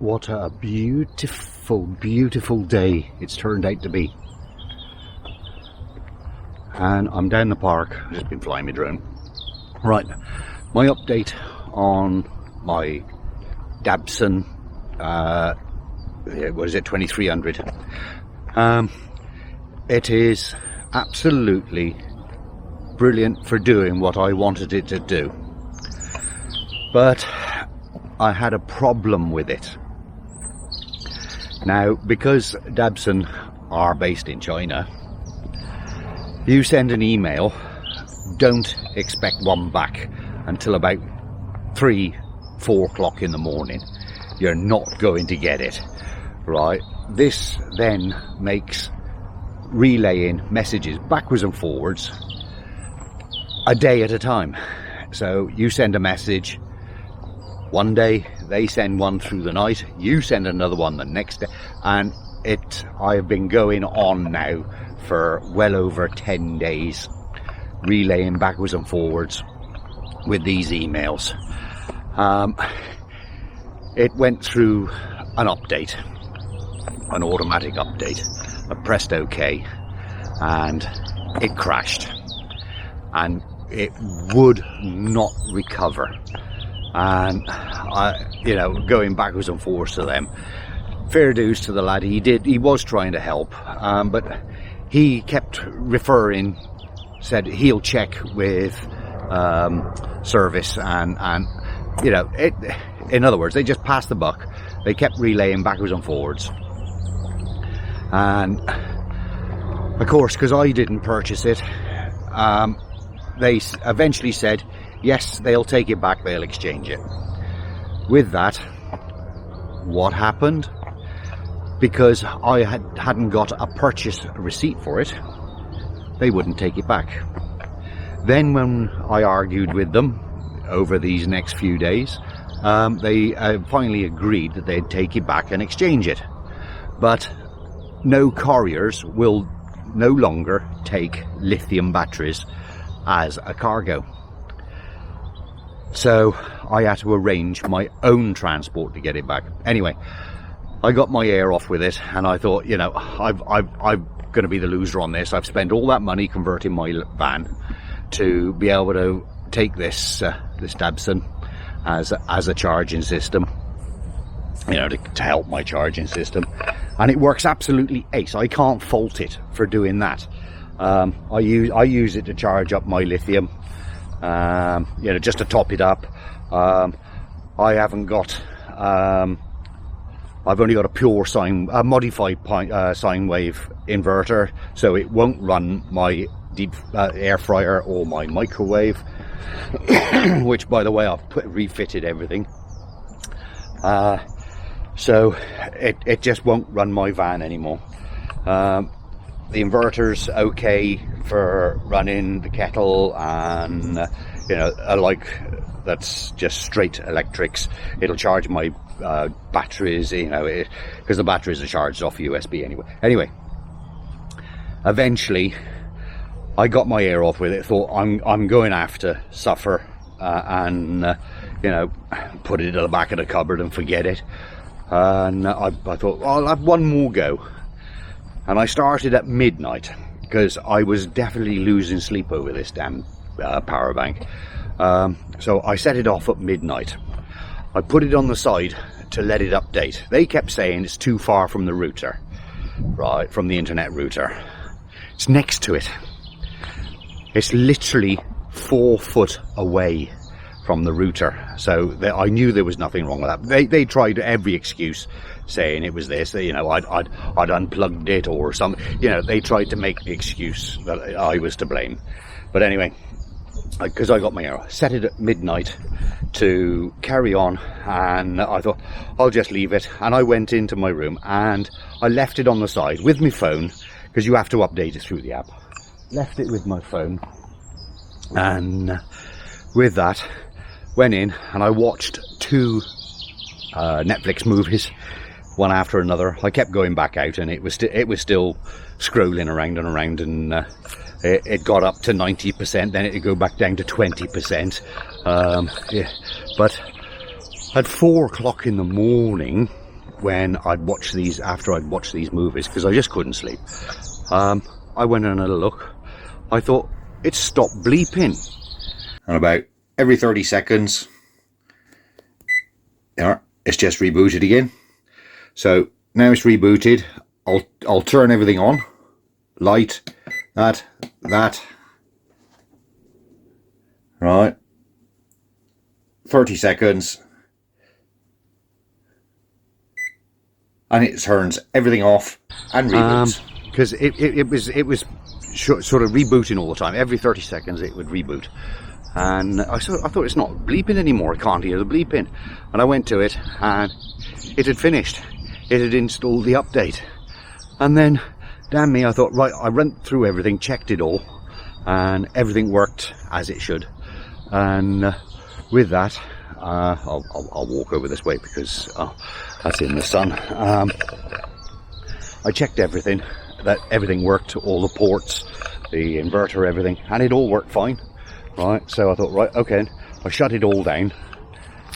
what a beautiful, beautiful day it's turned out to be. And I'm down the park, I've just been flying my drone. Right, my update on my Dabbsson, what is it, 2300. It is absolutely brilliant for doing what I wanted it to do. But I had a problem with it. Now, because Dabbsson are based in China, you send an email, don't expect one back until about 3-4 o'clock in the morning. You're not going to get it, right? This then makes relaying messages backwards and forwards a day at a time. So you send a message one day, they send one through the night, you send another one the next day, and I've been going on now for well over 10 days, relaying backwards and forwards with these emails. It went through an update, an automatic update. I pressed OK, and it crashed, and it would not recover. And going backwards and forwards to them. Fair dues to the lad. He was trying to help, but he kept said he'll check with service, and in other words, they just passed the buck. They kept relaying backwards and forwards, and of course, because I didn't purchase it, they eventually said, yes, they'll take it back, they'll exchange it. With that, what happened? Because I hadn't got a purchase receipt for it, they wouldn't take it back. Then when I argued with them over these next few days, they finally agreed that they'd take it back and exchange it. But no couriers will no longer take lithium batteries as a cargo. So I had to arrange my own transport to get it back. Anyway, I got my air off with it, and I thought, I'm going to be the loser on this. I've spent all that money converting my van to be able to take this Dabbsson as a charging system, to help my charging system, and it works absolutely ace. I can't fault it for doing that. I use it to charge up my lithium. Just to top it up. I haven't got, I've only got a modified sine wave inverter, so it won't run my deep air fryer or my microwave, which, by the way, I've refitted everything. So it just won't run my van anymore. The inverter's okay for running the kettle, and that's just straight electrics. It'll charge my batteries, because the batteries are charged off USB anyway. Eventually, I got my air off with it. Thought I'm going to have to suffer, and put it at the back of the cupboard and forget it. And I thought, I'll have one more go. And I started at midnight, because I was definitely losing sleep over this damn power bank. So I set it off at midnight. I put it on the side to let it update. They kept saying it's too far from the router, right, from the internet router. It's next to it. It's literally 4 foot away from the router, so I knew there was nothing wrong with that. They tried every excuse, saying it was this, I'd unplugged it or something. They tried to make the excuse that I was to blame. But anyway, because I got my arrow, set it at midnight to carry on, and I thought I'll just leave it. And I went into my room and I left it on the side with my phone, because you have to update it through the app. Left it with my phone, and with that went in and I watched 2 Netflix movies, one after another. I kept going back out, and it was still scrolling around and around, and it got up to 90%, then it'd go back down to 20%. But at 4 o'clock in the morning, when I'd watched these, after I'd watched these movies, because I just couldn't sleep. I went and had a look. I thought, it stopped bleeping. And about every 30 seconds, it's just rebooted again. So now it's rebooted. I'll turn everything on. Light, that. Right. 30 seconds. And it turns everything off and reboots. Because it was sort of rebooting all the time. Every 30 seconds it would reboot. And I thought it's not bleeping anymore. I can't hear the bleeping. And I went to it and it had finished. It had installed the update. And then, damn me, I thought, right, I went through everything, checked it all, and everything worked as it should. And with that, I'll walk over this way because that's in the sun. I checked everything, that everything worked, all the ports, the inverter, everything, and it all worked fine. Right, so I thought, right, okay, I shut it all down,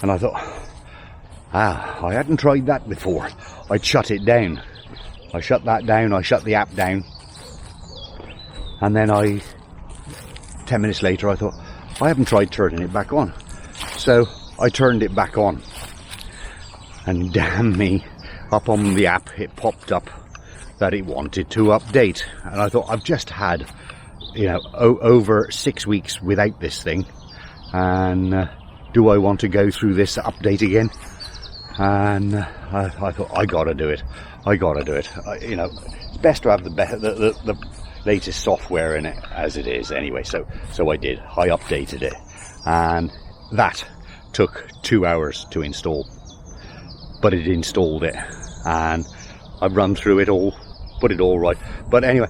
and I thought, I hadn't tried that before. I'd shut it down. I shut that down, I shut the app down, and then 10 minutes later, I thought, I haven't tried turning it back on. So I turned it back on, and damn me, up on the app, it popped up that it wanted to update. And I thought, I've just had, over 6 weeks without this thing, and do I want to go through this update again? And I thought, I gotta do it. It's best to have the latest software in it as it is anyway. So I did. I updated it, and that took 2 hours to install, but it installed it, and I've run through it all, put it all right. But anyway,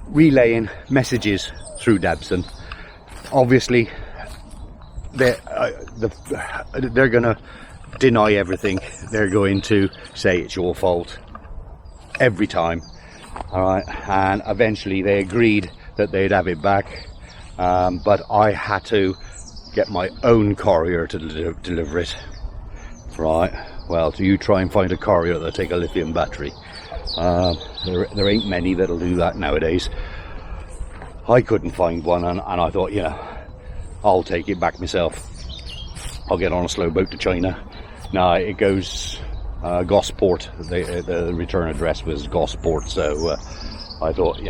relaying messages through Dabbsson. Obviously, they're going to deny everything. They're going to say it's your fault every time. All right, and eventually they agreed that they'd have it back, but I had to get my own courier to deliver it. Right, well, do you try and find a courier that'll take a lithium battery? There ain't many that'll do that nowadays. I couldn't find one, and I thought, I'll take it back myself. I'll get on a slow boat to China. No, it goes Gosport. The return address was Gosport, so I thought,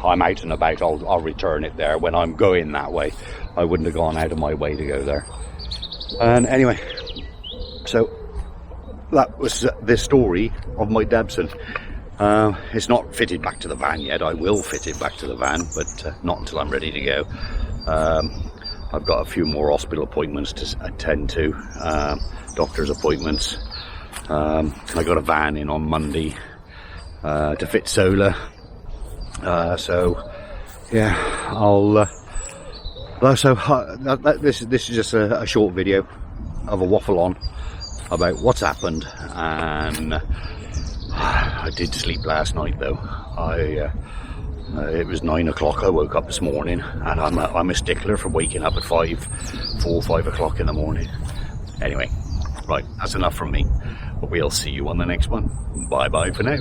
I'm out and about. I'll return it there when I'm going that way. I wouldn't have gone out of my way to go there. And anyway, so that was the story of my Dabbsson. It's not fitted back to the van yet. I will fit it back to the van, but not until I'm ready to go. I've got a few more hospital appointments to attend to, doctor's appointments. I got a van in on Monday to fit solar. So yeah, this is just a short video of a waffle on about what's happened. And I did sleep last night though. It was 9 o'clock. I woke up this morning, and I'm a stickler for waking up at 4 or 5 o'clock in the morning. Anyway, right, that's enough from me. But we'll see you on the next one. Bye bye for now.